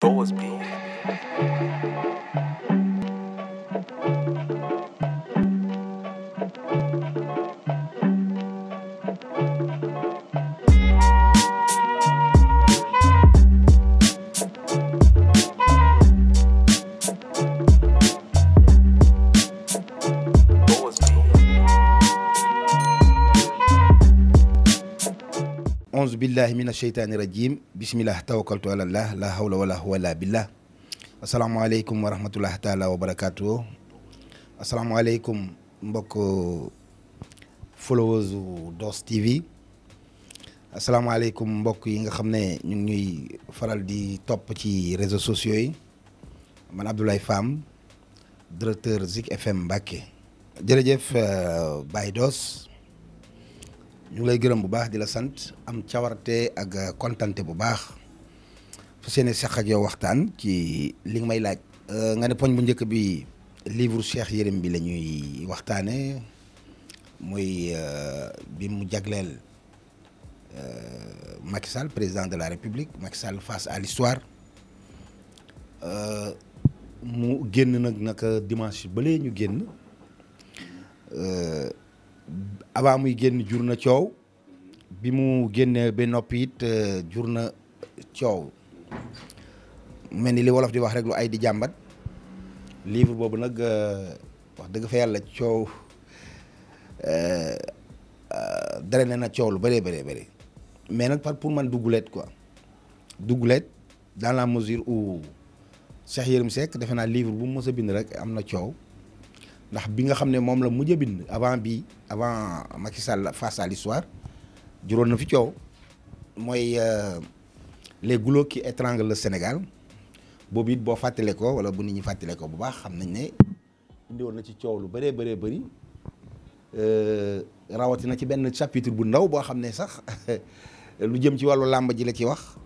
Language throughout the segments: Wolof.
Boas B. Boas B. auzu billahi mina sheytaani rajim bismillah tawakkaltu ala allah la hawla wala quwwata billah asalaamaaleykum wa rahmatullah taala wa barakaatu. asalaamaaleykum mbokk followers u Doss TV. asalaamaaleykum mbokk yi nga xam ne ñu ngi ñuy faral di topp ci réseaux sociaux yi. man Abdoulaye Fam, directeur Zik FM Mbacké. jërëjëf Baye Doss, ñu ngi lay gërëm bu baax di la sant, am cawarte ak kontante bu baax fa seeni seq ak yow waxtaan ci li nga may laaj. nga ne poñ bu njëkk bi livre Cheikh Yérim bi la ñuy waxtaane muy bi mu jagleel Macky Sall, président de la République, Macky Sall face à l'histoire. mu génn naka dimanche bële ñu génn. avant muy génn jur na coow, bi mu génnee ba noppi it jur na coow, mel ni li wolof di wax rek lu ay di jàmbat. livre boobu nag wax dëgg fa yàlla coow drainer na coow lu bëree bëri mais nag pour man dugguleet quoi, dugguleet dans la mesure où Cheikh Yérim Seck defe naa livre bu mu mës a bind rek am na coow. ndax bi nga xam ne moom la mujj a bind avant Macky Sall face à l'histoire juróon na fi coow, mooy les goulots qui étranglent le Sénégal. boobu it boo fàttale ko wala bu nit ñi fàttale ko bu baax xam nañ ne indi woon na ci coow lu bëree bëri rawatina ci benn chapitre bu ndaw boo xam ne sax lu jëm ci wàllu làmb ji la ci wax.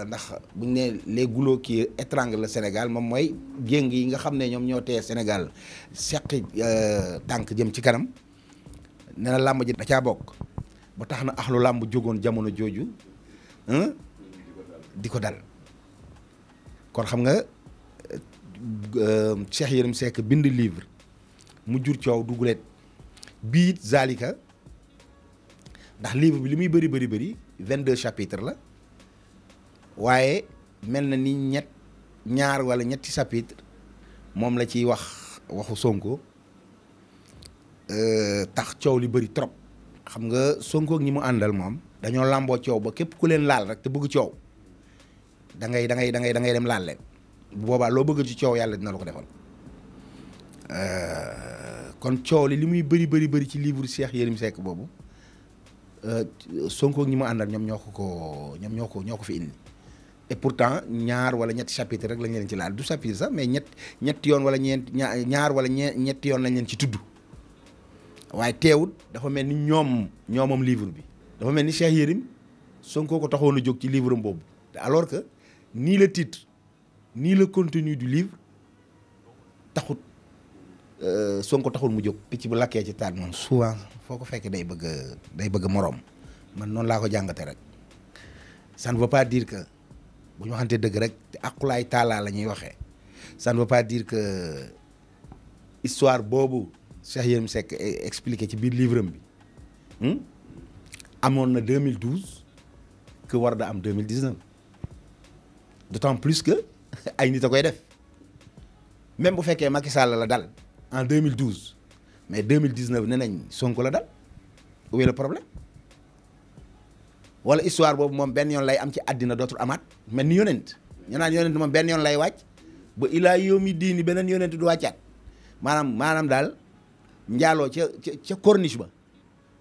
ndax buñ ne les goulots qui étranglent le Sénégal moom mooy géng yi nga xam ne ñoom ñoo tee Sénégal seqi tànk jëm ci kanam, nee na làmb ji da caa bokk ba tax na axlu làmb jógoon jamono jooju di ko dal. kon xam nga Cheikh Yérim Seck bind livre mu jur coow dugguleet bii it zalika, ndax livre bi li muy bëri 22 chapitres la, waaye mel na ni ñaar wala ñetti chapitre moom la ciy waxu Sonko. tax coow li bëri trop. xam nga Sonko ak ñi mu àndal moom dañoo làmboo coow ba képp ku leen laal rek te bëgg coow da ngay dem laal leen. bu boobaa loo bëgg ci coow yàlla dina la ko defal. kon coow li muy bëri ci livre Cheikh Yérim Seck boobu Sonko ak ñi mu àndal ñoom ñoo ko fi indi. et pourtant ñaar wala ñetti chapitre rek lañ leen ci laal, du chapitre sax mais ñetti yoon wala ñaar wala ñetti yoon lañ leen ci tudd. waaye teewut dafa mel ni ñoomam livre bi dafa mel ni Cheikh Yérim Sonko ko taxoon a jóg ci livre am boobu, alors que nii le titre nii le contenu du livre taxut Sonko taxul mu jóg. picc bu lakkee ci taat moom souvent foo ko fekk day bëgg moroom, man noonu laa ko jàngate rek. ça ne veut pas dire que bu ñu waxante dëgg rek te aqulaay taalaa la ñuy waxee, ça ne veut pas dire que histoire boobu Cheikh Yérim Seck expliqué ci biir livre am bi amoon na 2012 que war da am 2019. d'autant plus que ay nit a koy def, même bu fekkee Macky Sall la dal en 2012 mais 2019 nee nañ Sonko la dal. où est le problème? wala histoire boobu moom benn yoon lay am ci àddina dootul amaat, mel ni yonent ñu naan yonent moom benn yoon lay wàcc ba ilaa yawmi diini beneen yonent du wàccaat. maanaam daal njaaloo ca corniche ba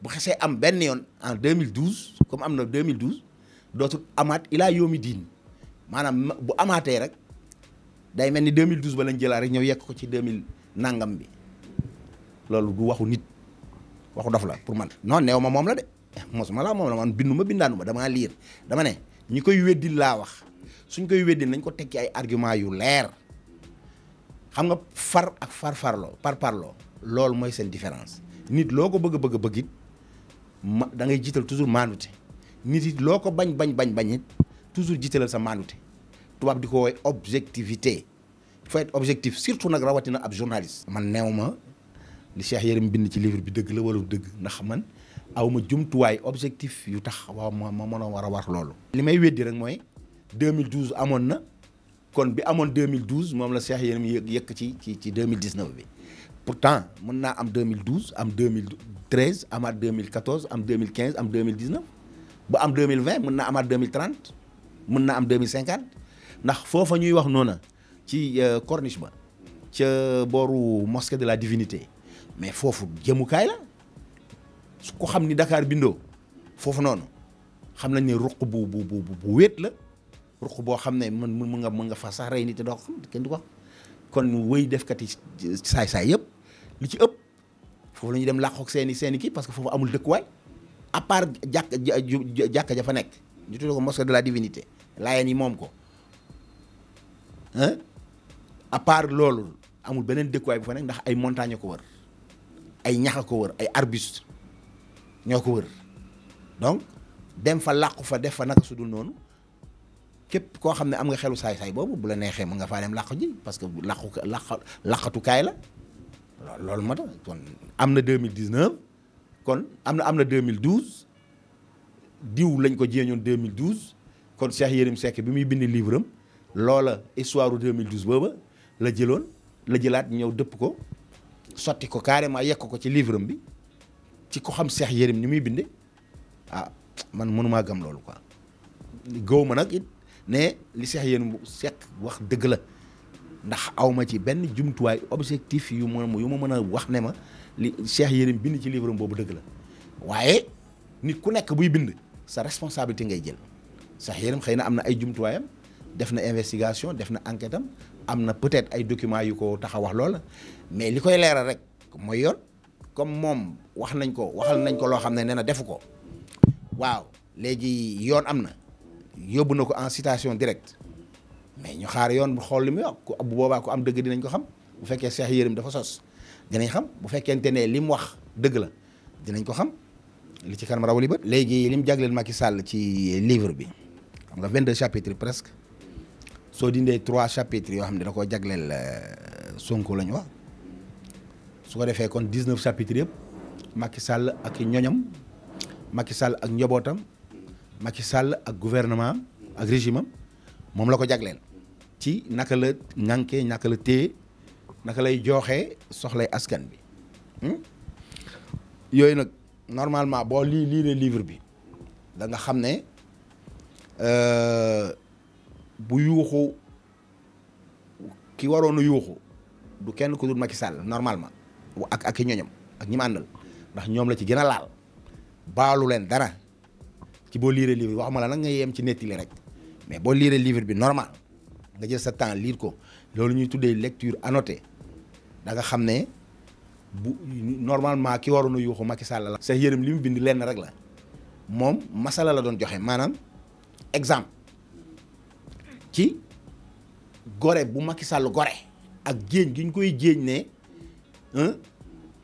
bu xesee am benn yoon en 2012 comme am na 2012 dootul amaat ilaa yawmi diini. maanaam bu amaatee rek day mel ni 2012 ba lañ jëlaat rek ñëw yekk ko ci 2000 nangam bi. loolu du waxu nit, waxu dof la pour man. non neew ma moom la de mosuma laa moom la, man bindaanuma damaa liir. dama ne ñi koy weddi laa wax, suñ koy weddi nañ ko tekki ay argument yu leer. xam nga far ak parparloo loolu mooy seen différence. nit loo ko bëgg it da ngay jiital toujours maandute. nit it loo ko bañ it toujours jiitalal sa maandute. tubaab di ko woowee objectivité. Il faut être objectif surtout nag rawatina ab journaliste. man neew ma li Cheikh Yérim bind ci livre bi dëgg la wala dëgg ndax man awma jumtuwaay objectif yu tax waaw ma mën a war a wax loolu. li may weddi rek mooy 2012 amoon na kon bi amoon 2012 moom la Cheikh Yérim yëkk ci 2019 bi pourtant mën naa am 2012 am 2013 amaat 2014 am 2015 am 2019 ba am 2020 mën naa amaat 2030 mën naa am 2050 ndax foofa ñuy wax noona ci corniche ba ca booru mosquée de la divinité mais foofu jëmukaay la su ko xam ni Dakar bindoo foofu noonu xam nañ ne ruq bu wéet la ruq boo xam ne mën nga fa sax rey nit te doo ko xam kenn du ko kon wëy defkat yi saay-saay yëpp li ci ëpp foofu la ñuy dem làqoog seeni kii parce que foofu amul dëkkuwaay à part jàkka ja fa nekk ñu tuddee ko mosquée de la divinité laayeen yi moom ko à part loolu amul beneen dëkkuwaay bu fa nekk ndax ay montagne ko wër ay ñax a ko wër ay arbustes ñoo ko wër donc dem fa làqu fa def fa naka su dul noonu képp koo xam ne am nga xelu saay-saay boobu bu la neexee mën nga faa dem làqu ji parce que làqatukaay la loolu moo tax kon am na 2019 kon am na 2012 diw lañ ko jéeñoon 2012 kon Cheikh Yérim Seck bi muy bind livre am loola histoire 2012 booba la jëlaat ñëw dëpp ko sotti ko carrément yekk ko ci livre am bi ci ko xam Cheikh Yérim ni muy binde man mënumaa gëm loolu quoi gëw ma nag it ne li Cheikh Yérim Seck wax dëgg la ndax awma ci benn jumtuwaay objectif yu ma mën a wax ne ma li Cheikh Yérim bind ci livre am boobu dëgg la waaye nit ku nekk buy bind sa responsabilité ngay jël Cheikh Yérim xëy na am na ay jumtuwaayam def na investigation def na enquête am na peut-être ay documents yu ko tax a wax loola mais li koy leeral rek mooy yoon comme moom waxal nañ ko loo xam ne nee na defu ko waaw léegi yoon am na yóbbu na ko en citation directe mais ñu xaar yoon bu xool li muy wax bu boobaa ko am dëgg dinañ ko xam bu fekkee Cheikh Yérim dafa sos dinañ xam bu fekkente ne li mu wax dëgg la dinañ ko xam li ci kanam rawali bët. léegi li mu jagleel Macky Sall ci livre bi xam nga 22 chapitres presque soo dindee 3 chapitres yoo xam ne da koo jagleel Sonko la ñu wax su ko defee kon 19 chapitres yëpp Macky Sall ak ñoñam Macky Sall ak njobootam Macky Sall ak gouvernement ak régime am moom la ko jagleel ci naka la ŋànkee naka la téye naka lay jooxee soxlay askan bi yooyu nag normalement boo lire livre bi da nga xam ne bu yuuxu ki waroon a yuuxu du kenn ku dul Macky Sall normalement ak i ñoñam ak ñi ma àndal ndax ñoom la ci gën a laal baalu leen dara ci boo lire livre bi waxuma la nag nga yem ci nettali rek mais boo lire livre bi normal nga jël sa temps lire ko loolu ñuy tuddee lecture annotée da nga xam ne bu normalement ki waroon a yuuxu Macky Sall la. Cheikh Yérim li mu bind lenn rek la moom masala la doon joxe maanaam exemple ci gore bu Macky Sall gore ak jéeñ gi ñu koy jéeñ ne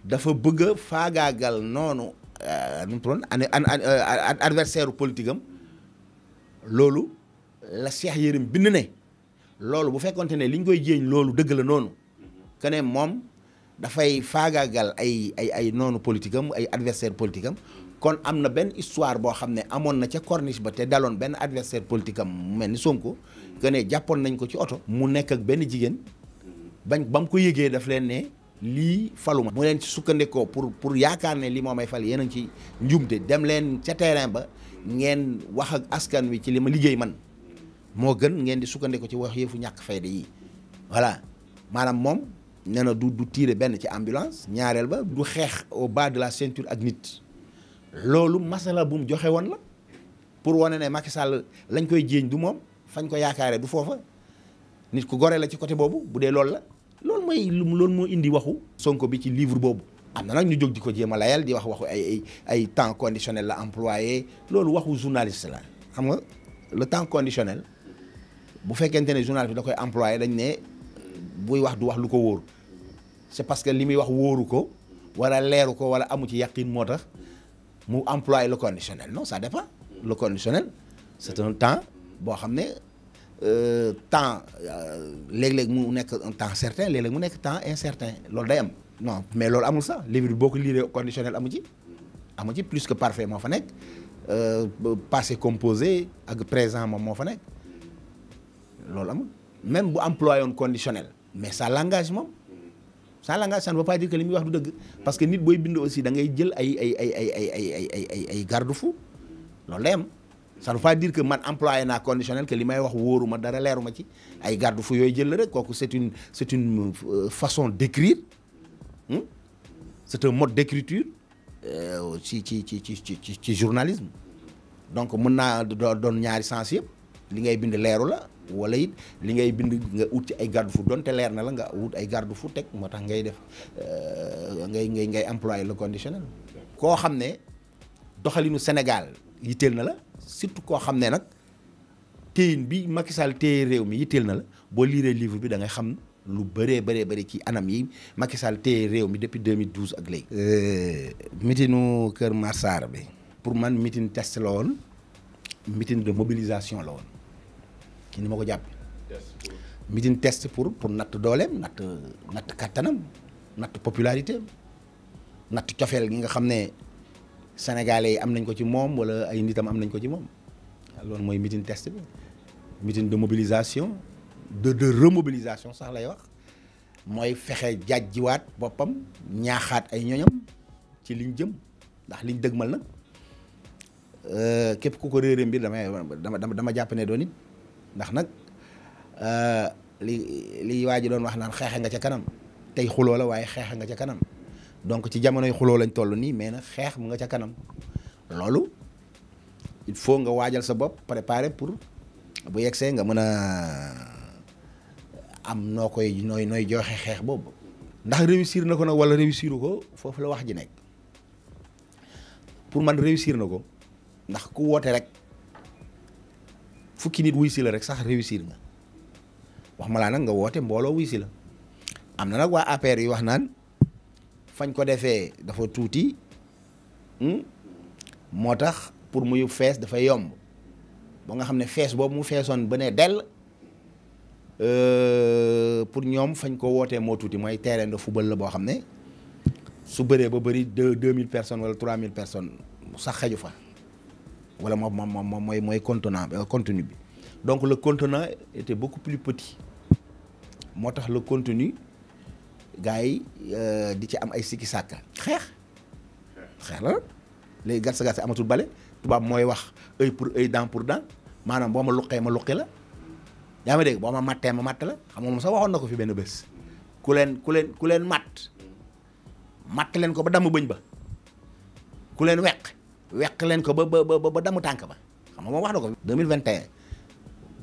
dafa bëgg a faagaagal noonu nu mu tudd adversaire politique am loolu la Cheikh Yérim bind ne loolu bu fekkonte ne li ñu koy jéeñ loolu dëgg la noonu que ne moom dafay faagaagal ay noonu politique am ay adversaire politique am kon am na benn histoire boo xam ne amoon na ca corniche ba te daloon benn adversaire politique am mu mel ni Sonko que ne jàppoon nañ ko ci oto mu nekk ak benn jigéen ba mu ko yëgee daf leen ne lii faluma mu leen ci sukkandikoo pour yaakaar ne lii moo may fal yéen a ngi ci njumte dem leen ca terrain ba ngeen wax ak askan wi ci li ma liggéey man moo gën ngeen di sukkandikoo ci wax yëfu ñàkk fayda yi voilà maanaam moom nee na du tirer benn ci ambulance ñaareel ba du xeex au bas de la ceinture ak nit loolu masala bu mu joxe woon la pour wane ne Macky Sall lañ koy jéeñ du moom fañ ko yaakaare du foofa nit ku gore la ci côté boobu bu dee loolu la loolu moo indi waxu Sonko bi ci livre boobu am na nag ñu jóg di ko jéem a layal di waxu ay temps conditionnel la employé loolu waxu journaliste la xam nga le temps conditionnel bu fekkente ne journaliste bi da koy employé dañ ne buy wax du wax lu ko wóor c'est parce que li muy wax wóoru ko wala leeru ko wala amu ci yàqin moo tax mu employé le conditionnel non ça dépend le conditionnel c'est un temps boo xam ne temps léeg-léeg mu nekk un temps certain léeg-léeg mu nekk temps incertain loolu day am non mais loolu amul sax livre bi boo ko liiree conditionnel amu ci plus que parfait moo fa nekk passé composé ak présent moom moo fa nekk loolu amul même bu employé woon conditionnel mais ça l'engage moom ça l'engage ça ne veut pas dire que li muy wax du dëgg parce que nit booy bind aussi da ngay jël ay garde-fou loolu day am ça ne veut pas dire que man employé naa conditionnel que li may wax wóoruma dara leeruma ci ay garde-fou yooyu jël la rek kooku c'est une façon d'écrire c'est un mode d'écriture ci journalisme donc mën naa doon ñaari sens yëpp li ngay bind leeru la wala it li ngay bind nga ut ci ay garde-fou donte leer na la nga wut ay garde-fou teg moo tax ngay def ngay employer le conditionnel. koo xam ne doxalinu Sénégal yitteel na la surtout koo xam ne nag téyin bi Macky Sall téye réew mi yitteel na la boo liiree livre bi da ngay xam lu bëree ci anam yi Macky Sall téye réew mi depuis 2012 ak léegi. mitinu Kër Massar bi pour man mitin test la woon mitin de mobilisation la woon. ci ni ma ko jàpp meeting test pour natt dooleem natt kattanam natt popularité natt cofeel gi nga xam ne sénégalais yi am nañ ko ci moom wala ay nitam am nañ ko ci moom loolu mooy meeting test bi meeting de mobilisation de remobilisation sax lay wax mooy fexe jàjjiwaat boppam ñaaxaat ay ñoñam ci liñ jëm ndax liñ dëgmal nag képp ku ko réere mbir dama jàpp ne doon it ndax nag li waa ji doon wax naan xeexe nga ca kanam tey xuloo la waaye xeexe nga ca kanam donc ci jamonoy xuloo lañ toll nii mais nag xeex mu nga ca kanam loolu il faut nga waajal sa bopp préparer pour bu yegsee nga mën a am nooy joxe xeex boobu ndax réussir na ko nag wala réussiru ko foofu la wax ji nekk pour man réussir na ko ndax ku woote rek fukki nit wuy si la rek sax réussir nga wax ma laa nag nga woote mbooloo wuy si la am na nag waa APR yi wax naan fañ ko defee dafa tuuti moo tax pour muy fees dafay yomb ba nga xam ne fees boobu mu feesoon ba ne dell pour ñoom fañ ko wootee moo tuuti mooy terrain de football la boo xam ne su bëree ba bëri 2000 personnes wala 3000 personnes sax xeju fa wala moom mooy contenu bi donc le contenant était beaucoup plus petit moo tax le contenu gars yi di ci am ay sikki sàkka xeex la léegi gatsa amatul bale tubaab mooy wax œil pour œil dent pour dent maanaam boo ma luqee ma luqi la yaa ma dégg boo ma mattee ma matt la xam nga moom sax waxoon na ko fi benn bés ku leen matt leen ko ba damm bëñ ba ku leen weq leen ko ba damu tànk ba xam nga moom wax na ko 2021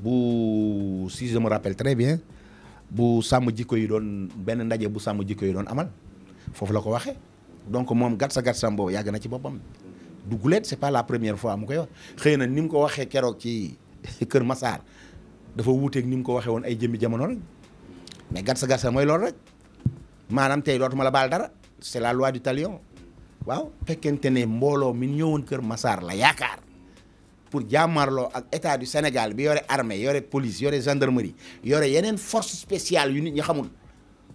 bu si je me rappelle très bien bu sàmm jikko yi doon benn ndaje bu sàmm jikko yi doon amal foofu la ko waxee donc moom gatsam boobu yàgg na ci boppam du guleet c'est pas la première fois mu koy wax xëy na ni mu ko waxee keroog ci Kër Massar dafa wuuteeg ni mu ko waxee woon ay jëmmi jamono rek mais gatsa mooy loolu rek maanaam tey dootuma la baal dara c'est la loi du talion waaw fekkente ne mbooloo mi ñëwoon Kër Massar la yaakaar pour jàmmarloo ak état du Sénégal bi yore armée yore police yore gendarmerie yore yeneen force spéciale yu nit ñi xamul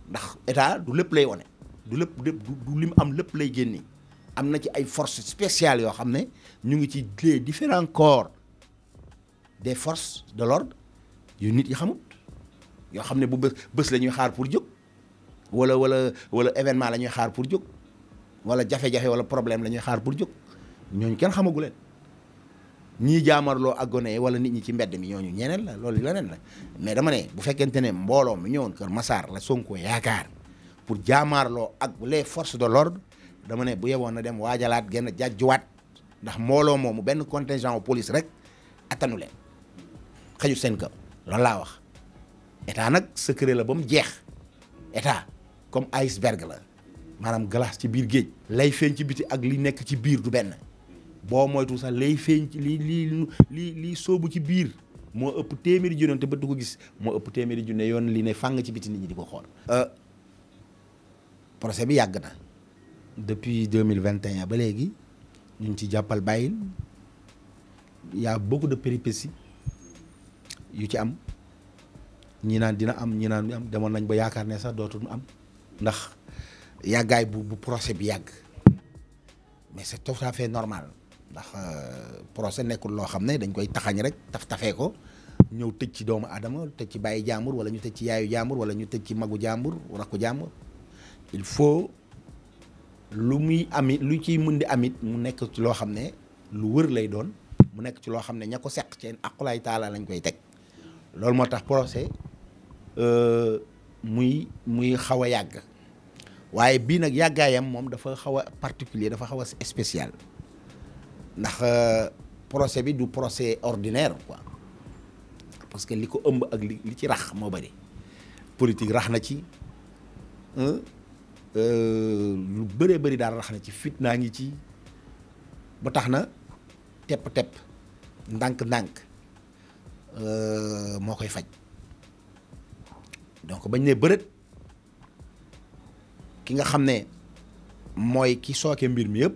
ndax état du lépp lay wone du lim am lépp lay génne am na ci ay forces spéciales yoo xam ne ñu ngi ci les différents corps des forces de l'ordre yu nit yi xamul yoo xam ne bu bés la ñuy xaar pour jóg wala événement la ñuy xaar pour jóg wala jafe-jafe wala problème la ñuy xaar pour jóg ñooñu kenn xamagu leen ñii jaamarloo ak gone wala nit ñi ci mbedd mi ñooñu ñeneen la loolu leneen la mais dama ne bu fekkente ne mbooloo mi ñëwoon Kër Massar la Sonko yaakaar pour jaamarloo ak les forces de l'ordre dama ne bu yeboon na dem waajalaat genn jàjjuwaat ndax mbooloo moomu benn contingent au police rek attanu leen xëjut seen kaw loolu laa wax état nag secret la ba mu jeex état comme iceberg la maanaam glace ci biir géej lay feeñ ci biti ak li nekk ci biir du benn boo moytu sax lay feeñ ci lii soobu ci biir moo ëpp téeméeri junne te bët du ko gis moo ëpp téeméeri junne yoon li ne fàng ci biti nit ñi di ko xool procès bi yàgg na depuis 2021 ba léegi ñu ngi ci jàppal bàyyil y a beaucoup de péripéties yu ci am ñi naan dina am ñi naan am demoon nañ ba yaakaar ne sax dootul am ndax yàggaay bu procès bi yàgg mais c'est tout à fait normal ndax procès nekkul loo xam ne dañ koy taxañ rek tafee ko ñëw tëj ci doomu aadama tëj ci bàyyi jàmbur wala ñu tëj ci yaayu jàmbur wala ñu tëj ci magu jàmbur rakku jàmbur il faut lu muy amit lu ciy mën di amit mu nekk ci loo xam ne lu wër lay doon mu nekk ci loo xam ne ña ko seq ci aqulaay taala lañ koy teg loolu moo tax procès muy xaw a yàgg waaye bii nag yàggaayam moom dafa xaw a particulier dafa xaw a spécial ndax procès bi du procès ordinaire quoi parce que li ko ëmb ak li ci rax moo bari politique rax na ci lu bëree bëri daal rax na ci fitnaa ngi ci ba tax na tepp-tepp ndànk-ndànk moo koy faj donc bañ ne bërët ki nga xam ne mooy ki sooke mbir mi yëpp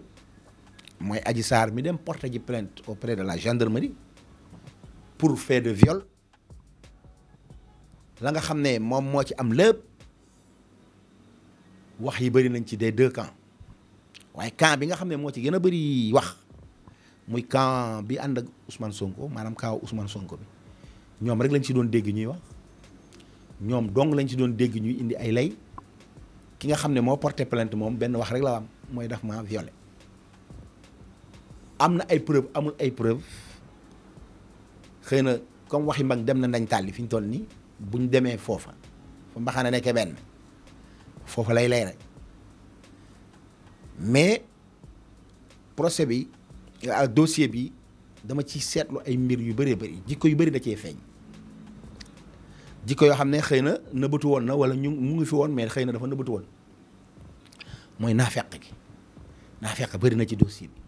mooy Adji Sarr mi dem porter ji plainte auprès de la gendarmerie pour fait de viol la nga xam ne moom moo ci am lépp wax yi bëri nañ ci des deux camps waaye camp bi nga xam ne moo ci gën a bëri wax muy camp bi ànd ak Ousmane Sonko maanaam camp Ousmane Sonko bi ñoom rek lañ ci doon dégg ñuy wax ñoom dong lañ ci doon dégg ñuy indi ay lay ki nga xam ne moo porté plainte moom benn wax rek la am mooy daf ma violé am na ay preuve amul ay preuve xëy na comme waxi mbag dem na ndañ tàlli fi ñu toll nii buñ demee foofa fa mbaxana nekkee benn foofa lay rek mais procès bi dossier bi dama ci seetlu ay mbir yu bëree bëri jikko yu bëri da cee feeñ jikko yoo xam ne xëy na nëbbatu woon na wala mu ngi fi woon mais xëy na dafa nëbbatu woon mooy naafeq gi naafeq bëri na ci dossier bi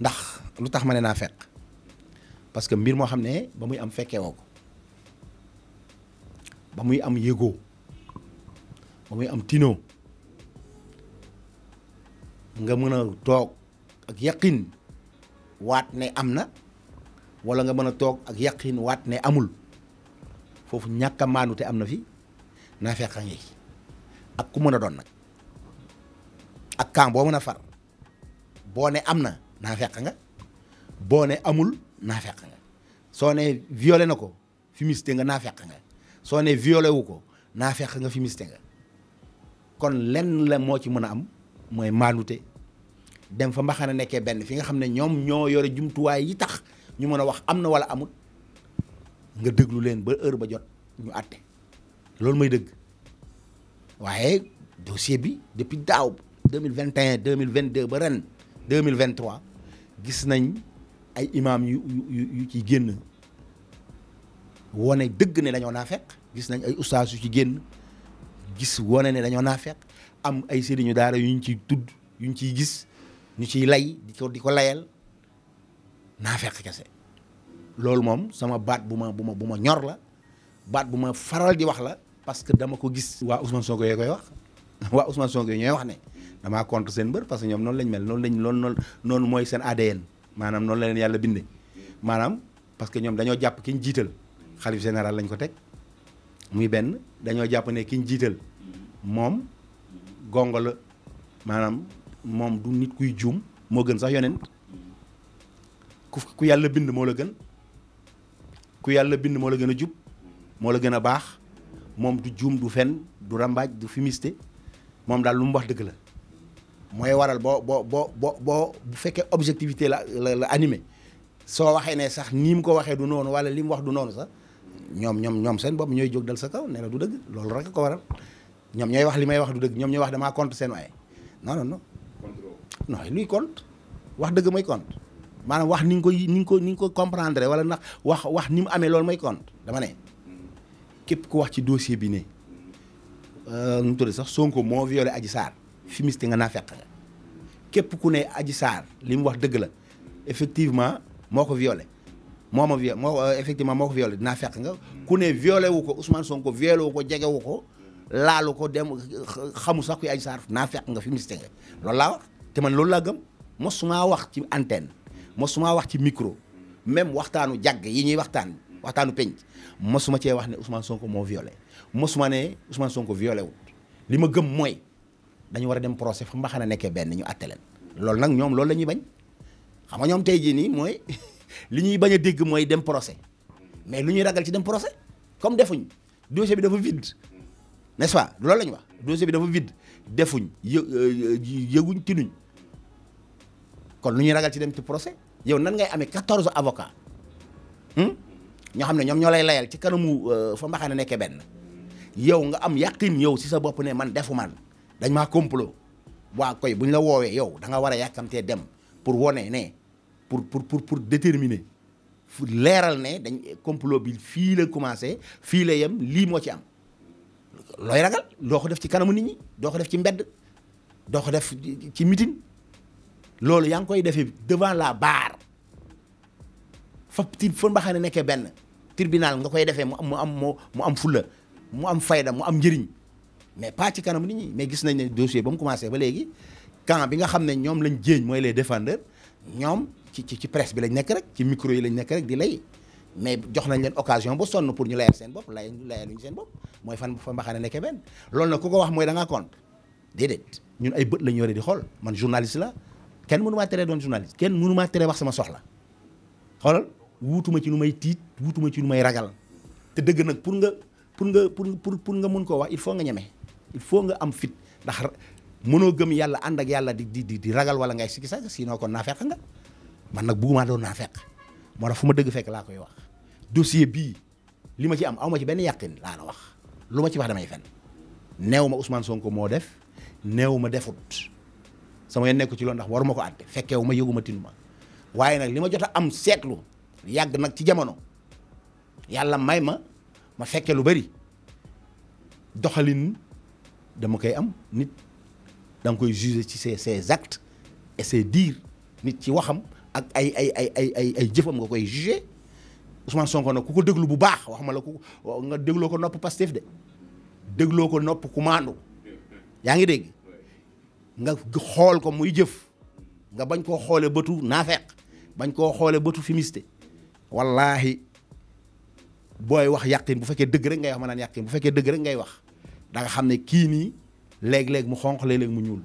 ndax lu tax ma ne naafeq parce que mbir moo xam ne ba muy am fekkee woo ko ba muy am yégoo ba muy am tinoo nga mën a toog ak yaqin waat ne am na wala nga mën a toog ak yaqin waat ne amul foofu ñàkk a maandu te am na fi naafeq ngi ak ku mën a doon nag ak camp boo mën a far boo ne am na naafeq nga boo ne amul naafeq nga soo ne violé na ko fumiste nga naafeq nga soo ne violé wu ko naafeq nga fumiste nga kon lenn la moo ci mën a am mooy maanute dem fa mbaxana nekkee benn fi nga xam ne ñoom ñoo yore jumtuwaay yi tax ñu mën a wax am na wala amut nga déglu leen ba heure ba jot ñu àtte loolu mooy dëgg waaye dossier bi depuis daaw 2021 2022 ba ren 2023 gis nañ ay imam yu ci génn wone dëgg ne dañoo naafeq gis nañ ay ustaas yu ci génn gis wone ne dañoo naafeq am ay sëriñu daara yuñ ciy tudd yuñ ciy gis ñu ciy lay di ko layal naafeq kese loolu moom sama baat bu ma ñor la baat bu ma faral di wax la parce que dama ko gis waa Ousmane Sonko yee koy wax waa Ousmane Sonko yi ñooy wax ne damaa contre seen mbër parce que ñoom noonu lañ mel noonu mooy seen ADN maanaam noonu la leen yàlla binde maanaam parce que ñoom dañoo jàpp ki ñu jiital xalif général lañ ko teg muy benn dañoo jàpp ne ki ñu jiital moom gongo la maanaam moom du nit kuy juum moo gën sax yonent ku yàlla bind moo la gën ku yàlla bind moo la gën a jub moo la gën a baax moom du juum du fen du rambaaj du fumiste moom daal lu mu wax dëgg la mooy waral boo bu fekkee objectivité la animé soo waxee ne sax ni mu ko waxee du noonu wala li mu wax du noonu sax ñoom seen bopp ñooy jóg dal sa kaw ne la du dëgg loolu rek ko waral ñoom ñooy wax li may wax du dëgg ñoom ñooy wax damaa compte seen waaye non luy compte wax dëgg mooy compte maanaam wax ni nga ko comprendre wala ndax wax ni mu amee loolu mooy compte dama ne képp ku wax ci dossier bi ne nu mu tudd sax Sonko moo violé Adji Sarr fumiste nga naafeq nga képp ku ne Adji Sarr li mu wax dëgg la effectivement moo ko violé effectivement moo ko violé naafeq nga ku ne violé wu ko Ousmane Sonko violé wu ko jege wu ko laalu ko dem xamu sax kuy Adji Sarr naafeq nga fumiste nga loolu laa wax te man loolu laa gëm mosuma wax ci antenne mosuma wax ci micro même waxtaanu jàgg yi ñuy waxtaanu penc mosuma cee wax ne Ousmane Sonko moo violé mosuma ne Ousmane Sonko violé wul li ma gëm mooy dañu war a dem procès fa mbaxana nekkee benn ñu àtte leen loolu nag ñoom loolu la ñuy bañ xam nga ñoom tey jii nii mooy li ñuy bañ a dégg mooy dem procès mais lu ñuy ragal ci dem procès comme defuñ dossier bi dafa vide n'est-ce pas loolu la ñu wax dossier bi dafa vide defuñ yëguñ tinuñ kon lu ñuy ragal ci dem ci procès yow nan ngay amee 14 avocats ñoo xam ne ñoom ñoo lay layal ci kanamu fa mbaxana nekkee benn yow nga am yàqin yow si sa bopp ne man defu man dañ maa complot waa koy bu ñu la woowee yow da nga war a yàkkamtee dem pour wone ne pour déterminer fu leeral ne dañ complot bi fii la commencé fii la yem lii moo ci am looy ragal doo ko def ci kanamu nit ñi doo ko def ci mbedd doo ko def ci meeting loolu yaa ngi koy defee devant la barre fa mbaxane nekkee benn tribunal nga koy defee mu am fulla mu am fayda mu am njëriñ mais pas ci kanam nit ñi mais gis nañ ne dossier ba mu commencé ba léegi camp bi nga xam ne ñoom lañ jéeñ mooy les défendeurs ñoom ci presse bi lañ nekk rek ci micro yi lañ nekk rek di lay mais jox nañ leen occasion ba sonn pour ñu layal seen bopp layaluñu seen bopp mooy fa mbaxane nekkee benn loolu nag ku ko wax mooy da ngaa contre déedéet ñun ay bët lañ yore di xool man journaliste la kenn mënu maa teree doon journaliste kenn mënu maa teree wax sama soxla xoolal wuutuma ci lu may tiit wuutuma ci lu may ragal te dëgg nag pour nga mun koo wax il faut nga ñeme il faut nga am fit ndax mënoo gëm yàlla ànd ak yàlla di ragal wala ngay sikki sax sinon kon naa fekk nga man nag bëgguma doon naa fekk moo tax fu ma dëgg fekk laa koy wax dossier bii li ma ci am awma ci benn yàqin laa la wax lu ma ci wax damay fen neew ma Ousmane Sonko moo def neew ma defut sama yoon nekku ci loolu ndax waruma ko àtte fekkeewu ma yëguma tinu ma waaye nag li ma jot a am seetlu yàgg nag ci jamono yàlla may ma fekke lu bari doxalin dama koy am nit da nga koy juger ci ses actes et ses dires nit ci waxam ak ay jëfam nga koy juger Ousmane Sonko nag ku ko déglu bu baax wax ma la ku nga dégloo ko nopp Pastef de dégloo ko nopp ku maandu yaa ngi dégg nga xool ko muy jëf nga bañ koo xoolee bëtu naafeq bañ koo xoolee bëtu fumiste wallaahi booy wax yàqin bu fekkee dëgg rek ngay wax ma naan yàqin bu fekkee dëgg rek ngay wax da nga xam ne kii nii léeg-léeg mu xonq léeg-léeg mu ñuul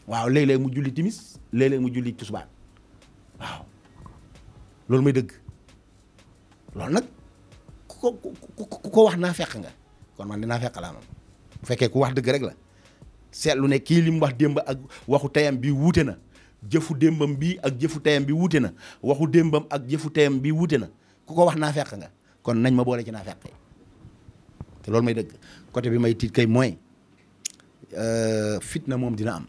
waaw léeg-léeg mu julli timis léeg-léeg mu julli tisbaar waaw loolu may dëgg loolu nag ku ko wax naa fekk nga kon man dinaa fekk laa moom bu fekkee ku wax dëgg rek la seetlu ne kii li mu wax démb ak waxu teyam bi wuute na jëfu démbam bi ak jëfu teyam bi wuute na waxu démbam ak jëfu teyam bi wuute na ku ko wax naa fekk nga kon nañ ma boole ci naa fekk te loolu may dëgg côté bi may tiit kay mooy fitna moom dina am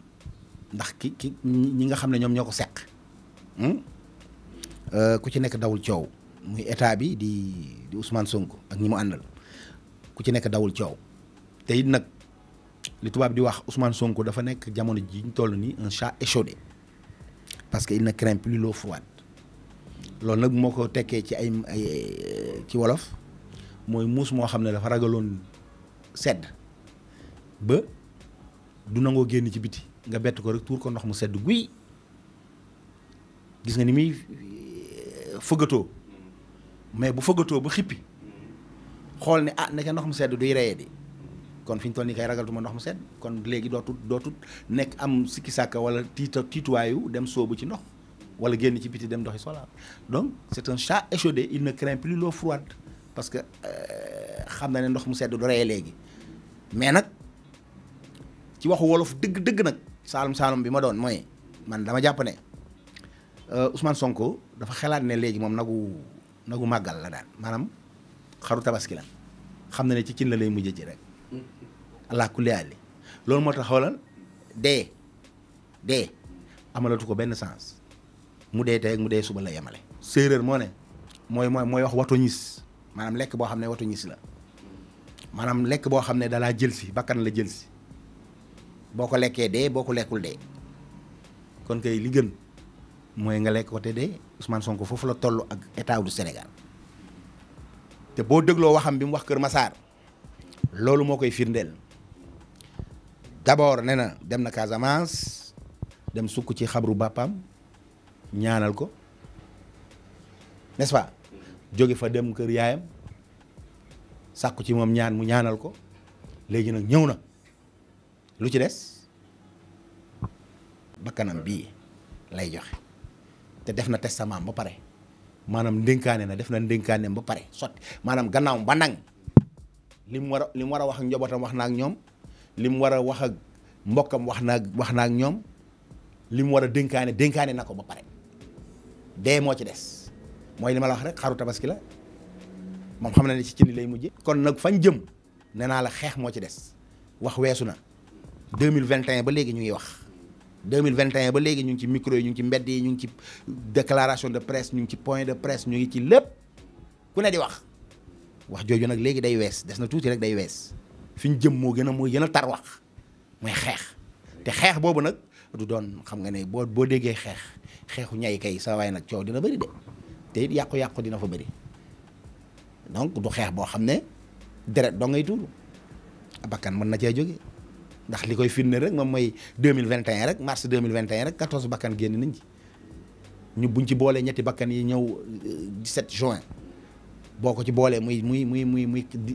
ndax ki ñi nga xam ne ñoom ñoo ko seq ku ci nekk dawul coow muy état bi di Ousmane Sonko ak ñi mu àndal ku ci nekk dawul coow te it nag li tubaab di wax Ousmane Sonko dafa nekk jamono ji ñu toll nii un chat échaudé parce que il ne craint plus l'eau froide loolu nag moo ko tekkee ci ci wolof mooy muus moo xam ne dafa ragaloon sedd ba du nangoo génn ci biti nga bett ko rek tuur ko ndox mu sedd guy gis nga ni muy fëggatoo mais bu fëggatoo ba xippi xool ne nekk ndox mu sedd duy reyee di kon fi ñu toll nii kay ragaltuma ndox mu sedd kon léegi dootul nekk am sikki sàkka wala tiituwaayu dem soobu ci ndox wala génn ci biti dem ndoxi sola donc c'est un chat échaudé il ne craint plus l'eau froide parce que xam na ne ndox mu sedd du reyee léegi mais nag ci waxu wolof dëgg nag saalum bi ma doon mooy man dama jàpp ne Ousmane Sonko dafa xalaat ne léegi moom nagu màggal la daan maanaam xaru tabaski la xam na ne ci cin la lay mujjee ci rek allah kulli aali loolu moo tax xoolal dee amalatu ko benn sens mu dee tey ak mu dee suba la yemale. séeréer moo ne mooy wax wato ñis maanaam lekk boo xam ne wato ñis la maanaam lekk boo xam ne dalaa jël si bakkan la jël si boo ko lekkee dee boo ko lekkul dee kon kay li gën mooy nga lekk ko te dee Ousmane Sonko foofu la toll ak état du Sénégal te boo dégloo waxam bi mu wax Kër Massar loolu moo koy firndeel d'abord nee na dem na Casamance dem sukk ci xabru bàppam ñaanal ko n'est-ce pas jóge fa dem kër yaayam sàkku ci moom ñaan mu ñaanal ko léegi nag ñëw na lu ci des bakkanam bii lay joxe te def na testament ba pare maanaam ndénkaane na def na ndénkaaneem ba pare sotti maanaam gannaaw ba nang li mu war a wax ak njabootam wax na ak ñoom li mu war a wax ak mbokkam wax na ak ñoom li mu war a dénkaane na ko ba pare dee moo ci des mooy li ma la wax rek xaru tabaski la moom xam na ne ci cin lay mujje kon nag fañ jëm nee naa la xeex moo ci des wax weesu na 2021 ba léegi ñu ngi wax 2021 ba léegi ñu ngi ci micro yi ñu ngi ci mbedd yi ñu ngi ci déclaration de presse ñu ngi ci point de presse ñu ngi ci lépp ku ne di wax jooju nag léegi day wees des na tuuti rek day wees fi ñu jëm moo gën a tar wax mooy xeex te xeex boobu nag du doon xam nga ne boo déggee xeexu ñay kay sa waay nag coow dina bëri de te it yàqu-yàqu dina fa bëri donc du xeex boo xam ne deret doo ngay tuuru bakkan mën na cee jóge ndax li koy firnde rek moom mooy 2021 rek mars 2021 rek 14 bakkan génn nañ ci ñu buñ ci boolee ñetti bakkan yi ñëw 17 juin boo ko ci boolee muy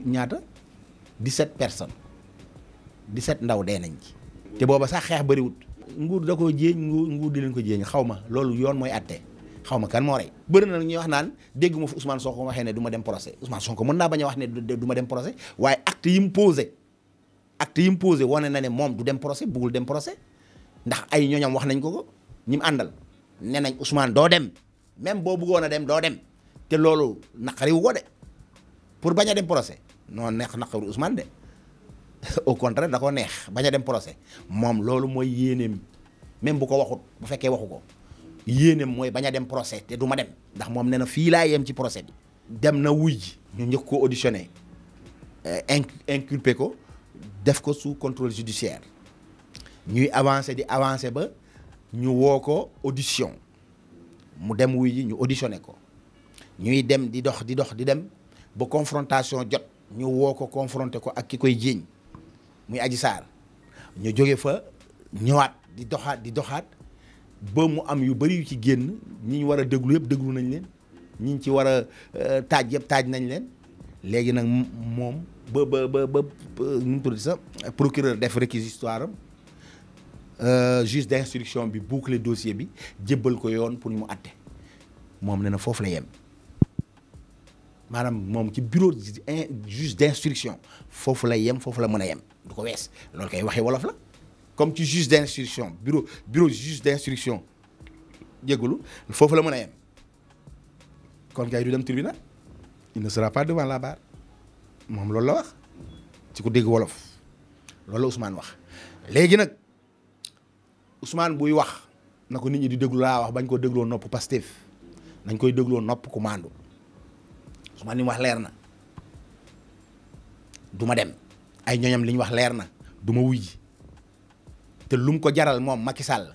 ñaata 17 personnes 17 ndaw dee nañ ci te booba sax xeex bëriwut nguur da koo jéeñ nguur di leen ko jéeñ xaw ma loolu yoon mooy atte xaw ma kan moo rey bëri na nag ñuy wax naan dégg ma fu Ousmane Sonko waxee ne du ma dem procès Ousmane Sonko mën naa bañ a wax ne du ma dem procès waaye acte yi mu posé wane na ne moom du dem procès buggul dem procès ndax ay ñooñam wax nañ ko ñi mu àndal ne nañ Ousmane doo dem même boo bëggoon a dem doo dem te loolu naqariwu ko de pour bañ a dem procès non neex naqari Ousmane de au contraire da ko neex bañ a dem procès moom loolu mooy yéeneem même bu ko waxut bu fekkee waxu ko yéeneem mooy bañ a dem procès te du ma dem ndax moom nee na fii laa yem ci procès bi dem na wuy ji ñu njëkk ko auditionné inculpé ko def ko sous contrôle judiciaire ñuy avancé ba ñu woo ko audition mu dem wuy ji ñu auditionné ko ñuy dem di dox di dem ba confrontation jot ñu woo ko confronté ko ak ki koy jiiñ muy Adji Sarr ñu jóge fa ñëwaat di doxaat ba mu am yu bari yu ci génn ñi ñu war a déglu yëpp déglu nañ leen ñi ñu ci war a taaj yëpp taaj nañ leen léegi nag moom ba nu mu tudd sax procureur def réquisitoire am juge d'instruction bi boucler dossier bi jébbal ko yoon pour mu àtte moom ne na foofu la yem maanaam moom ci bureau juge d'instruction foofu la yem foofu la mën a yem du ko wees loolu kay waxee wolof la comme ci juge d'instruction bureau juge d'instruction jégalu foofu la mën a yem kon kay du dem tribunal il ne sera pas devant la barre moom loolu la wax ci ku dégg wolof loolu la Ousmane wax léegi nag Ousmane buy wax na ko nit ñi di déglu laa wax bañ koo dégloo nopp Pastef nañ koy dégloo nopp ku maandu Ousmane li mu wax leer na du ma dem ay ñoñam li ñu wax leer na du ma wuy ji te lu mu ko jaral moom Macky Sall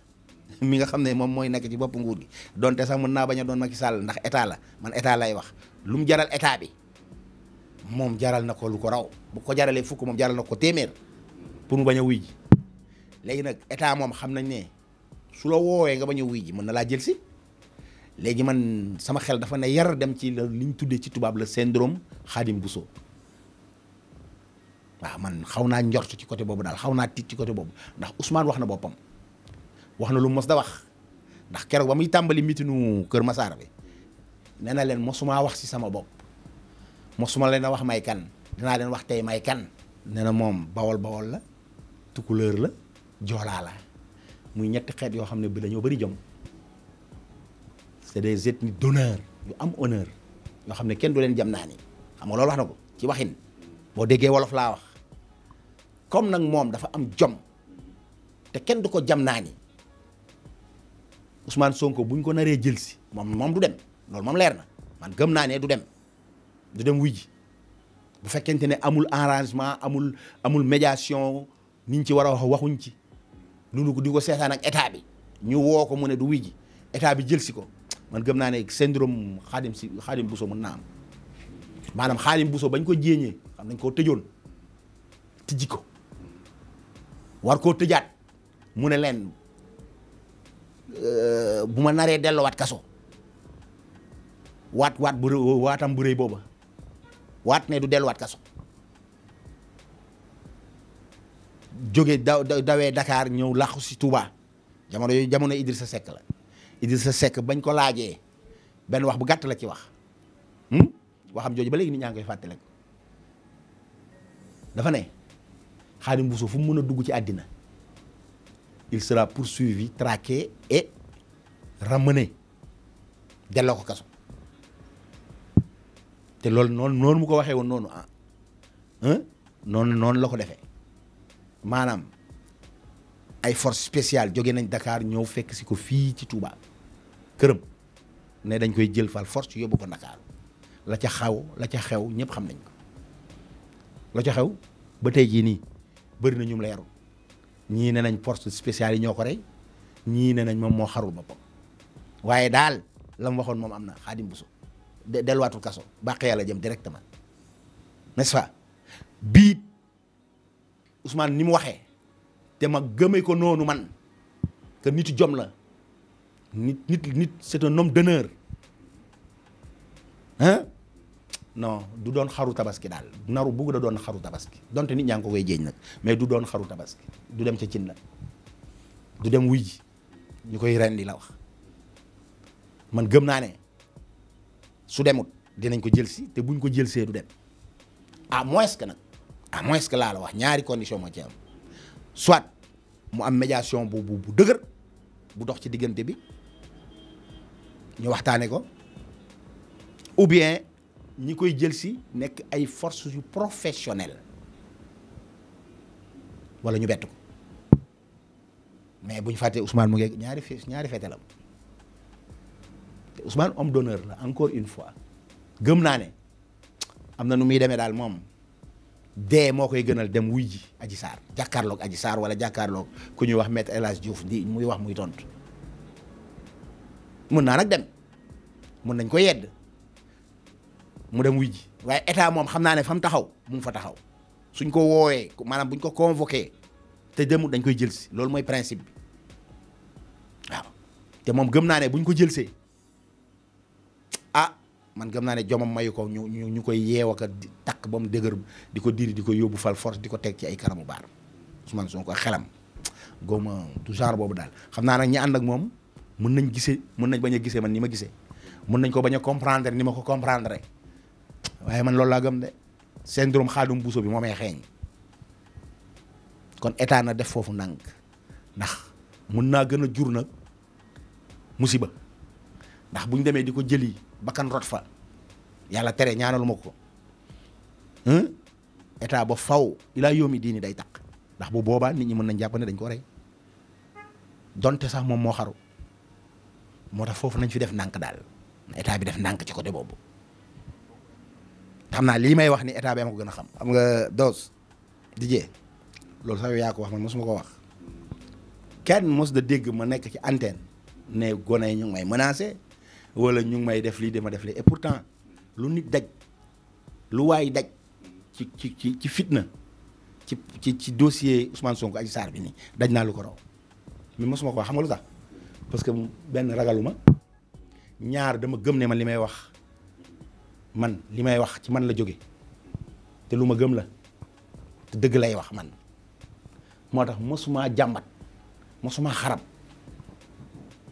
mi nga xam ne moom mooy nekk ci bopp nguur gi donte sax mën naa bañ a doon Macky Sall ndax état la man état lay wax lu mu jaral état bi moom jaral na ko lu ko raw bu ko jaralee fukk moom jaral na ko téeméer pour mu bañ a wuy ji léegi nag état moom xam nañ ne su la woowee nga bañ a wuy ji mën na laa jël si léegi man sama xel dafa ne yar dem ci li ñu tuddee ci tubaab la syndrome Khadim Bousso waaw man xaw naa njort ci côté boobu daal xaw naa tiit ci côté boobu ndax Ousmane wax na boppam wax na lu mos da wax ndax keroog ba muy tàmbali mitinu Kër Massar bi nee na leen mosuma wax ci sama bopp mosuma leen a wax may kan dinaa leen wax tey may kan nee na moom bawol la tukulóor la joolaa la muy ñetti xeet yoo xam ne bi dañoo bëri jom c'est des ethnies d'honneur yu am honneur yoo xam ne kenn du leen jam naa ni xam nga loolu wax na ko ci waxin boo déggee wolof laa wax comme nag moom dafa am jom te kenn du ko jam naa ni Ousmane Sonko buñ ko naree jël si moom du dem loolu moom leer na man gëm naa ne du dem wuy ji bu fekkente ne amul arrangement amul médiation niñ ci war a wax waxuñ ci loolu di ko seetaan ak état bi ñu woo ko mu ne du wuy ji état bi jël si ko man gëm naa ne syndrome Khadim Bousso mën naa am maanaam Khadim Bousso bañ ko jéeñee xam nañ koo tëjoon tijji ko war koo tëjaat mu ne leen bu ma naree delluwaat kaso waat bu waatam bu rëy booba waat ne du delluwaat kaso jóge dawee Dakar ñëw làqu si Touba jamono yooyu jamono Idrissa Seck la Idrissa Seck bañ ko laajee benn wax bu gàtt la ci wax waxam jooju ba léegi nit ñaa ngi koy fàttale ko dafa ne Khadim Bousso fu mu mën a dugg ci àddina il sera poursuivi traqué et ramené delloo ko kaso te loolu noonu mu ko waxee woon noonu noonu la ko defee maanaam ay force spéciale jóge nañ Dakar ñëw fekk si ko fii ci Touba këram ne dañ koy jël fal force yóbbu ko Dakar la ca xew ñëpp xam nañ ko la ca xew ba tey jii nii bëri na ñum leeru ñii ne nañ force spéciale yi ñoo ko rey ñii ne nañ moom moo xarul boppam waaye daal la mu waxoon moom am na Khadim Bousso delluwaatul kaso bàq yàlla jëm directement n'est-ce pas bii Ousmane ni mu waxee te ma gëmee ko noonu man que nitu jom la nit c'est un homme d'honneur non du doon xaru tabaski daal naru bugg da doon xaru tabaski donte nit ñaa ngi ko koy jéeñ nag mais du doon xaru tabaski du dem ca cin la du dem wuy ji ñu koy rendi la wax man gëm naa ne su demut dinañ ko jël si te buñ ko jël see du dem à moins que laa la wax ñaari condition moo ci am soit mu am médiation bu dëgër bu dox ci diggante bi ñu waxtaane ko ou bien ñi koy jël si nekk ay forces yu professionnelles wala ñu bett ko mais bu ñu fàttee Ousmane mu ngi ñaari fetelam te Ousmane homme d'honneur la encore une fois gëm naa ne am na nu muy demee daal moom dee moo koy gënal dem wuy ji Adji Sarr jàkkaarloog Adji Sarr wala jàkkaarloog ku ñuy wax maître El Hadj Diouf di muy wax muy tontu mën naa nag dem mën nañ ko yedd mu dem wuy ji waaye état moom xam naa ne fa mu taxaw mu ngi fa taxaw suñ ko woowee maanaam buñ ko convoqué te demut dañ koy jël si loolu mooy principe bi waaw te moom gëm naa ne buñ ko jëlsee man gëm naa ne jomam mayu ko ñu koy yeew ak takk ba mu dëgër di ko diri di ko yóbbu fal force di ko teg ci ay kanamu baar Ousmane Sonko xelam góoma du genre boobu daal xam naa nag ñi ànd ak moom mën nañ bañ a gisee man ni ma gisee mën nañ ko bañ a comprendre ni ma ko comprendre waaye man loolu laa gëm de syndrome Khadim Bousso bi moomay xeeñ kon état na def foofu ndànk ndax mën naa gën a jur nag musiba ndax buñ demee di ko jëli bakkan rot fa yàlla tere ñaanalu ma ko état ba faw ilaa yoomi diini day taq ndax bu boobaa nit ñi mën nañ jàpp ne dañ ko rey donte sax moom moo xaru moo tax foofu nañ fi def ndànk daal état bi def ndànk ci côté boobu xam naa lii may wax ni état bi ama ko gën a xam nga doos dijee loolu sax yow yaa ko wax man mosuma ko wax kenn mos da dégg ma nekk ci antenne ne gone yi ñu ngi may menacé wala ñu ngi may def lii dama def lii et pourtant lu nit daj lu waay daj ci fitna ci dossier Ousmane Sonko Adji Sarr bi nii daj naa lu ko raw mais mosuma ko wax xam nga lu tax parce que benn ragaluma ñaar dama gëm ne man li may wax ci man la jóge te lu ma gëm la te dëgg lay wax man moo tax mosuma jàmbat mosuma xarab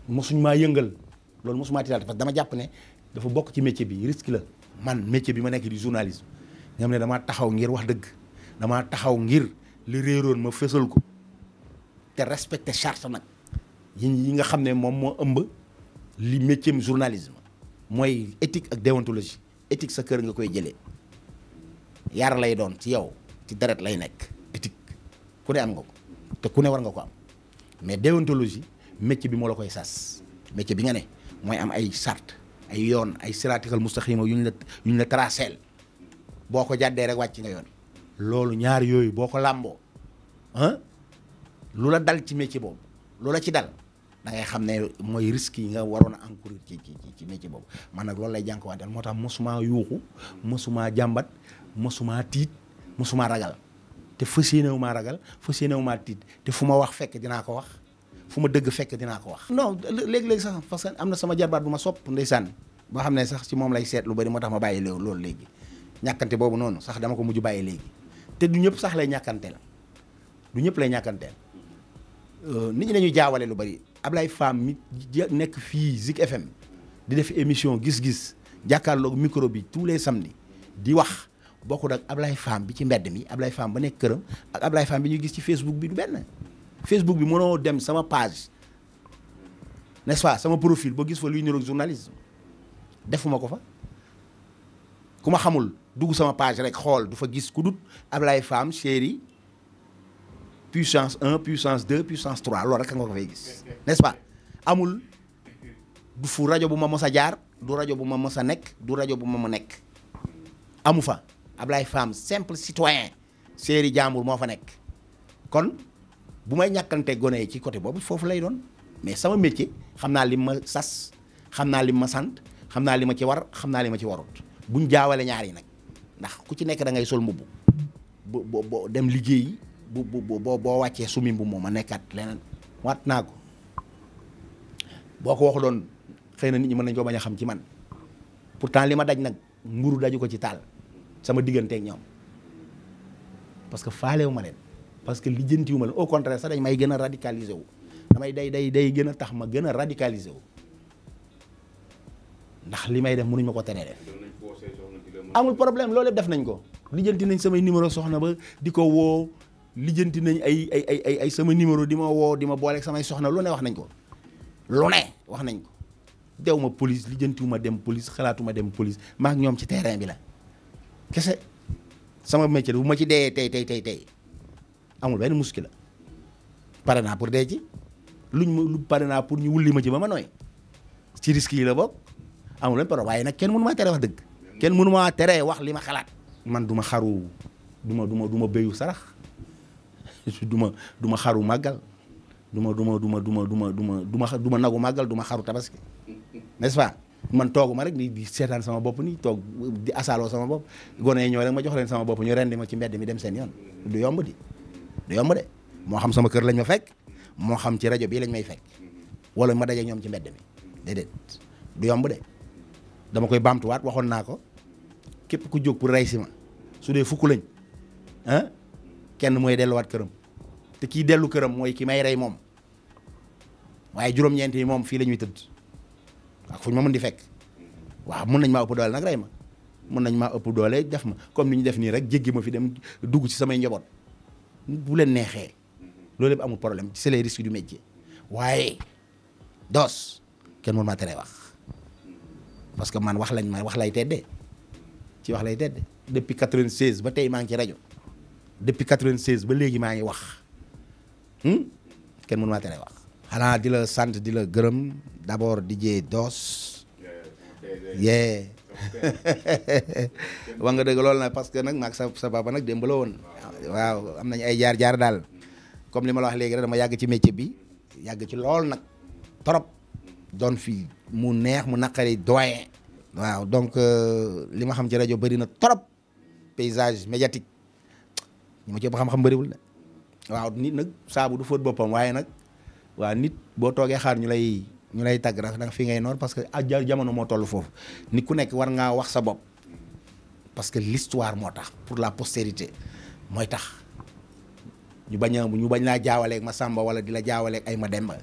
mosuñ maa yëngal loolu mosuma tiital parce que dama jàpp ne dafa bokk ci métier bi risque la man métier bi ma nekk di journalisme nga xam ne damaa taxaw ngir wax dëgg damaa taxaw ngir li réeroon ma fësal ko te respecté charte nag yi nga xam ne moom moo ëmb li métier journalisme mooy éthique ak déontologie éthique sa kër nga koy jëlee yar lay doon ci yow ci deret lay nekk éthique ku ne am nga ko te ku ne war nga ko am mais déontologie métier bi moo la koy sas métier bi nga ne mooy am ay charte ay yoon ay siraatikal mustaxima yu ñu la traceel boo ko jàddee rek wàcc nga yoon loolu ñaar yooyu boo ko làmboo lu la dal ci métier boobu lu la ci dal da ngay xam ne mooy risque yi nga waroon a encourir ci métier boobu man nag loolu lay jànkuwanteel moo tax mosuma yuuxu mosuma jàmbat mosuma tiit mosuma ragal te fas yéenewu maa ragal fas yéenewu maa tiit te fu ma wax fekk dinaa ko wax fu ma dëgg fekk dinaa ko wax. non léegi-léegi sax parce que am na sama jarbaat bu ma sopp ndeysaan boo xam ne sax ci moom lay seet lu bari moo tax ma bàyyi loolu léegi ñàkkante boobu noonu sax dama ko mujj bàyyi léegi te du ñëpp sax lay ñàkkanteel du ñëpp lay ñàkkanteel nit ñi dañuy jaawale lu bari Ablaye Fam mi nekk fii Zik FM di def émission gis-gis jàkkaarloog micro bi tous les samedis di wax bokkul ak Ablaye Fam bi ci mbedd mi Ablaye Fam ba nekk këram ak Ablaye Fam bi ñu gis ci Facebook bi du benn Facebook bi mënoo dem sama page n'est-ce pas sama profil ba gis fa luy niroog journalisme defuma ko fa ku ma xamul dugg sama page rek xool du fa gis ku dut Ablaye Fam chéri puissance 1 puissance 2 puissance 3 loolu rek nga ko fay gis n'est-ce pas amul du fu rajo bu ma mës a jaar du rajo bu ma mës a nekk du rajo bu ma nekk amu fa Ablaye Fam simple citoyen chéri jàmbur moo fa nekk kon bu may ñàkkante gone yi ci côté boobu foofu lay doon mais sama métier xam naa li ma sas xam naa li ma sant xam naa li ma ci war xam naa li ma ci warut buñ jaawale ñaar yi nag ndax ku ci nekk da ngay sol mbubb boo dem liggéeyi boo wàccee sumi mbubb moom ma nekkaat leneen waat naa ko boo ko waxu doon xëy na nit ñi mën nañ ko bañ a xam ci man pourtant li ma daj nag mburu daju ko ci taal sama digganteeg ñoom parce que faalewu ma leen parce que lijjantiwu ma leen au contraire sax dañ may gën a radicaliser wu damay day gën a tax ma gën a radicaliser wu ndax li may def mënuñ ma ko teree def amul problème loolu def nañ ko lijjanti nañ samay numéro soxna ba di ko woo lijjanti nañ ay sama numéro di ma woo di ma booleeg samay soxna lu ne wax nañ ko lu ne wax nañ ko dew ma police lijjantiwuma dem police xalaatuma dem police maa ak ñoom ci terrain bi la kese sama métier bu ma ci dee tey amul benn muskila pare naa pour dee ci lu pare naa pour ñu wulli ma ci ba ma nooy ci risque yi la bokk amul benn problème waaye nag kenn mënu maa tere wax dëgg kenn mënu maa tere wax li ma xalaat man du ma xaru du ma béyu sarax du ma xaru màggal du ma nagu màggal du ma xaru tabaski n'est-ce pas man toogu ma rek di seetaan sama bopp nii toog di asaaloo sama bopp gone yi ñoo rek ma jox leen sama bopp ñu rendi ma ci mbedd mi dem seen yoon du yomb de moo xam sama kër lañ ma fekk moo xam ci rajo bii lañ may fekk wala ma daje ñoom ci mbedd mi déedéet du yomb de dama koy baamtuwaat waxoon naa ko képp ku jóg pour rey si ma su dee fukk lañ kenn mooy delluwaat këram te kii dellu këram mooy ki may rey moom waaye juróom-ñeent yi moom fii la ñuy tëdd ak fu ñu ma mën di fekk waaw mën nañ maa ëpp doole nag rey ma mën nañ maa ëpp doole def ma comme ni ñu def nii rek jéggi ma fi dem dugg ci samay njaboot bu leen neexee loolu yëpp amul problème c'est les risques du métier waaye doos kenn mën maa teree wax parce que man wax lay teddee ci wax lay teddee depuis 96 ba tey maa ngi ci rajo depuis 96 ba léegi maa ngi wax kenn mën maa teree wax. xanaa di la sant di la gërëm d'abord DJ Doss yee wax nga dëgg loolu nag parce que nag maag sa papa nag démb la woon waaw am nañu ay jaar-jaar daal comme li ma la wax léegi rek dama yàgg ci métier bi yàgg ci lool nag trop doon fi mu neex mu naqari doyen waaw donc li ma xam ci rajo bëri na trop paysage médiatique ñu ma ci xam-xam bëriwul de waaw nit nag saabu du fóot boppam waaye nag waaw nit boo toogee xaar ñu lay tàgg da nga fi ngay noor parce que jamono moo toll foofu nit ku nekk war ngaa wax sa bopp parce que l'histoire moo tax pour la postérité mooy tax ñu bañ laa jaawaleeg ma Samba wala di la jaawaleeg ay ma Demba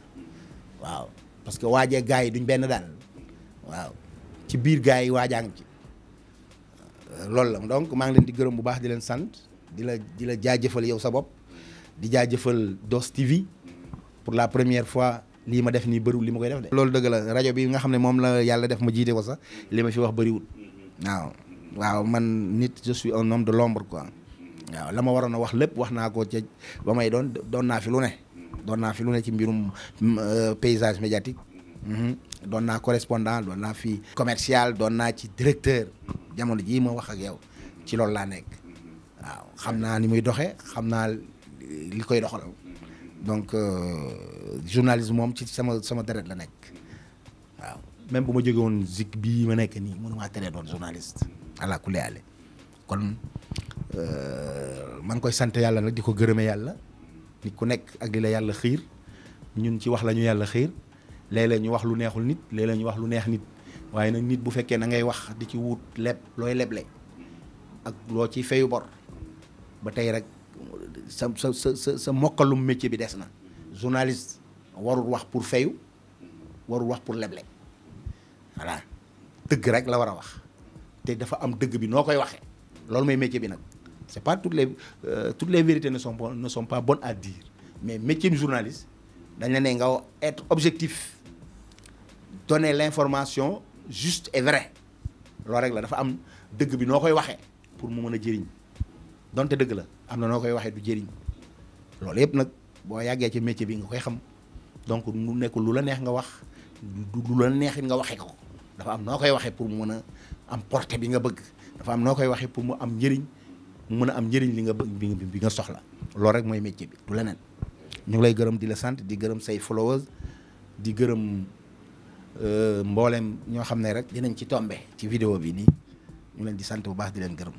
waaw parce que waajee gars yi duñ benn daal waaw ci biir gars yi waajaa ngi ci loolu la donc maa ngi leen di gërëm bu baax di leen sant di la jaajëfal yow sa bopp di jaajëfal Doss TV pour la première fois lii ma def nii bëriwul li ma koy def de. loolu dëgg la rajo bi nga xam ne moom la yàlla def ma jiite ko sax li ma fi wax bëriwul waaw man nit je suis un homme de l'ombre quoi waaw la ma waroon a wax lépp wax naa ko ca ba may doon naa fi lu ne ci mbirum paysage médiatique doon naa correspondant doon naa fi commercial doon naa ci directeur jamono jii ma wax ak yow ci loolu laa nekk waaw xam naa ni muy doxee xam naa li koy doxal donc journalisme moom ci sama deret la nekk waaw même bu ma jóge woon Zik bii ma nekk nii mënumaa teree doon journaliste ala kulli aale kon maa ngi koy sant yàlla nag di ko gërëme yàlla nit ku nekk ak li la yàlla xiir ñun ci wax la ñu yàlla xiir léeg-léeg ñu wax lu neexul nit léeg-léeg ñu wax lu neex nit waaye nag nit bu fekkee na ngay wax di ci wut looy leble ak loo ci fayu bor ba tey rek sa mokkalum métier bi des na. journaliste warul wax pour fayu warul wax pour leble voilà dëgg rek la war a wax te dafa am dëgg bi noo koy waxee loolu mooy métier bi nag c'est pas toutes les vérités ne sont pas bonnes à dire mais métier journaliste dañ la ne nga être objectif donner l'information juste et vrai loolu rek la dafa am dëgg bi noo koy waxee pour mu mën a jëriñ donte dëgg la am na noo koy waxee du jëriñ loolu yëpp nag boo yàggee ci métier bi nga koy xam donc mu nekkul lu la neex nga wax lu la neexit nga waxee ko dafa am noo koy waxee pour mu mën a am portée bi nga bëgg dafa am noo koy waxee pour mu am njëriñ mu mën a am njëriñ li nga bëgg bi nga soxla loolu rek mooy métier bi du leneen. ñu ngi lay gërëm di la sant di gërëm say followers di gërëm mboolem ñoo xam ne rek dinañ ci tombe ci vidéo bi nii ñu leen di sant bu baax di leen gërëm.